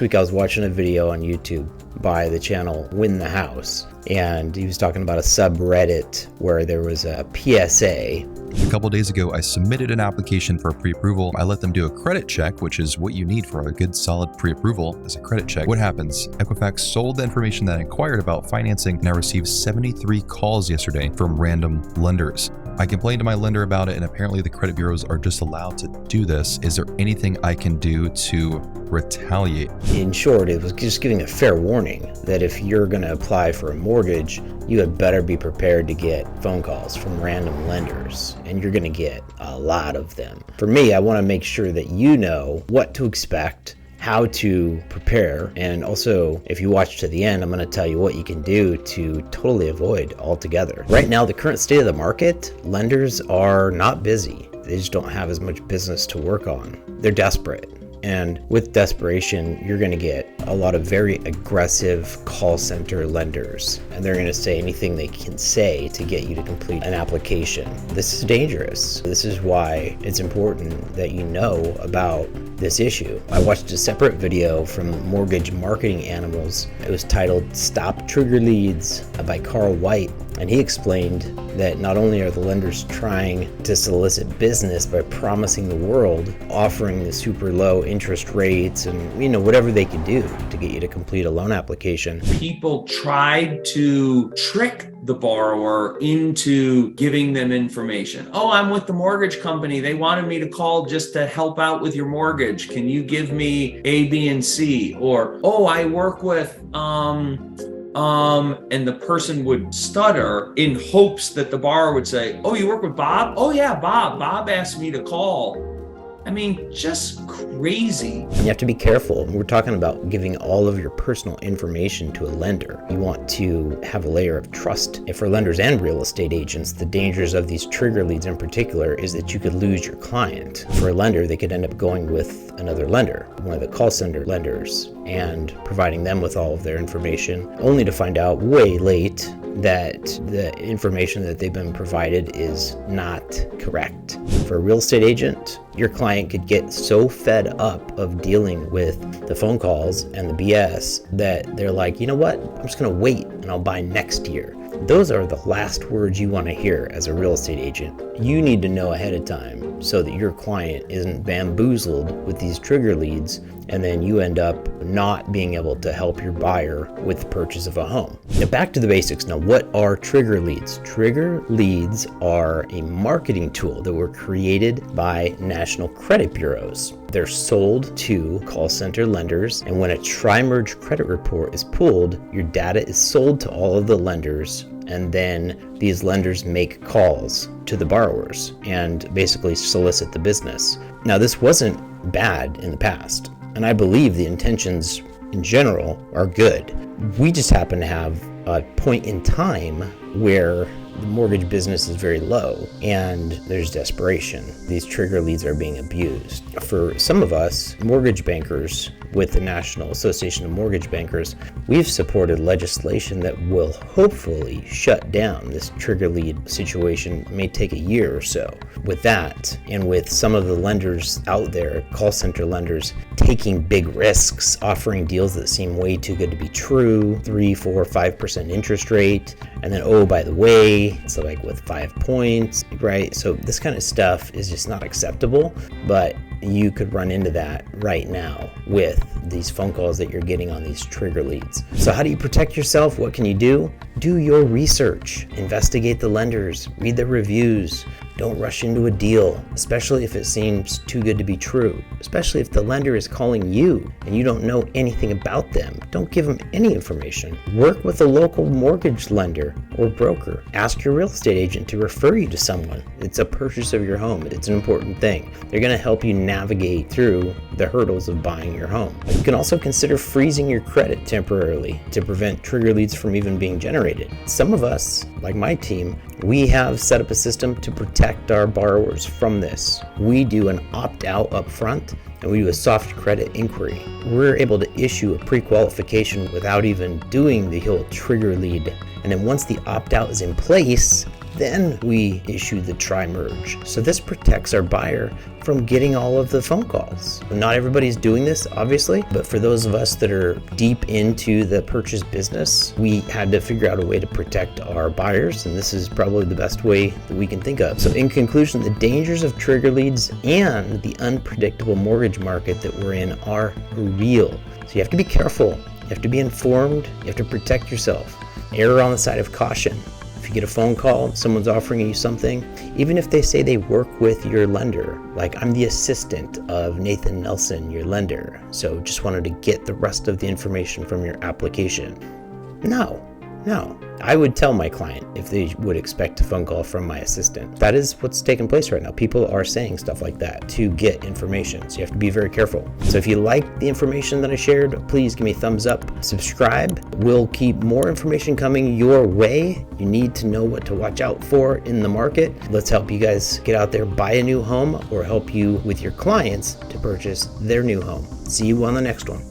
This week I was watching a video on YouTube by the channel Win the House, and he was talking about a subreddit where there was a PSA. A couple days ago, I submitted an application for pre-approval. I let them do a credit check, which is what you need for a good solid pre-approval as a credit check. What happens? Equifax sold the information that I inquired about financing, and I received 73 calls yesterday from random lenders. I complained to my lender about it, and apparently the credit bureaus are just allowed to do this. Is there anything I can do to retaliate? In short, it was just giving a fair warning that if you're going to apply for a mortgage, you had better be prepared to get phone calls from random lenders, and you're going to get a lot of them. For me, I want to make sure that you know what to expect, how to prepare, and also if you watch to the end, I'm going to tell you what you can do to totally avoid altogether. Right now, the current state of the market, lenders are not busy. They just don't have as much business to work on. They're desperate. And with desperation, you're going to get a lot of very aggressive call center lenders, and they're going to say anything they can say to get you to complete an application. This is dangerous. This is why it's important that you know about this issue. I watched a separate video from Mortgage Marketing Animals. It was titled Stop Trigger Leads by Carl White. And he explained that not only are the lenders trying to solicit business by promising the world, offering the super low interest rates and whatever they can do to get you to complete a loan application. People tried to trick the borrower into giving them information. Oh, I'm with the mortgage company. They wanted me to call just to help out with your mortgage. Can you give me A, B, and C? Or, oh, I work with, and the person would stutter in hopes that the borrower would say, oh, you work with Bob? Oh yeah, Bob asked me to call. I mean, just crazy. You have to be careful. We're talking about giving all of your personal information to a lender. You want to have a layer of trust. And for lenders and real estate agents, the dangers of these trigger leads in particular is that you could lose your client. For a lender, they could end up going with another lender, one of the call center lenders, and providing them with all of their information, only to find out way late that the information that they've been provided is not correct. For a real estate agent, your client could get so fed up of dealing with the phone calls and the BS that they're like, you know what, I'm just going to wait and I'll buy next year. Those are the last words you want to hear as a real estate agent. You need to know ahead of time so that your client isn't bamboozled with these trigger leads, and then you end up not being able to help your buyer with the purchase of a home. Now back to the basics. Now, what are trigger leads? Trigger leads are a marketing tool that were created by national credit bureaus. They're sold to call center lenders, and when a tri-merge credit report is pulled, your data is sold to all of the lenders, and then these lenders make calls to the borrowers and basically solicit the business. Now, this wasn't bad in the past, and I believe the intentions in general are good. We just happen to have a point in time where the mortgage business is very low and there's desperation. These trigger leads are being abused. For some of us, mortgage bankers with the National Association of Mortgage Bankers, we've supported legislation that will hopefully shut down this trigger lead situation. It may take a year or so. With that, and with some of the lenders out there, call center lenders, taking big risks, offering deals that seem way too good to be true, 3, 4, 5% interest rate, and then, oh, by the way, it's like with 5 points, right? So this kind of stuff is just not acceptable, but you could run into that right now with these phone calls that you're getting on these trigger leads. So how do you protect yourself? What can you do? Do your research, investigate the lenders, read the reviews. Don't rush into a deal, especially if it seems too good to be true, especially if the lender is calling you and you don't know anything about them. Don't give them any information. Work with a local mortgage lender or broker. Ask your real estate agent to refer you to someone. It's a purchase of your home. It's an important thing. They're going to help you navigate through the hurdles of buying your home. You can also consider freezing your credit temporarily to prevent trigger leads from even being generated. Some of us, like my team, we have set up a system to protect our borrowers from this. We do an opt-out up front, and we do a soft credit inquiry. We're able to issue a pre-qualification without even doing the whole trigger lead. And then once the opt-out is in place, Then we issue the tri-merge. So this protects our buyer from getting all of the phone calls. Not everybody's doing this, obviously, but for those of us that are deep into the purchase business, we had to figure out a way to protect our buyers, and this is probably the best way that we can think of. So in conclusion, the dangers of trigger leads and the unpredictable mortgage market that we're in are real. So you have to be careful, you have to be informed, you have to protect yourself. Err on the side of caution. If you get a phone call, someone's offering you something, even if they say they work with your lender, like I'm the assistant of Nathan Nelson, your lender, so just wanted to get the rest of the information from your application. No. I would tell my client if they would expect a phone call from my assistant. That is what's taking place right now. People are saying stuff like that to get information, so you have to be very careful. So if you like the information that I shared, please give me a thumbs up, subscribe. We'll keep more information coming your way. You need to know what to watch out for in the market. Let's help you guys get out there, buy a new home, or help you with your clients to purchase their new home. See you on the next one.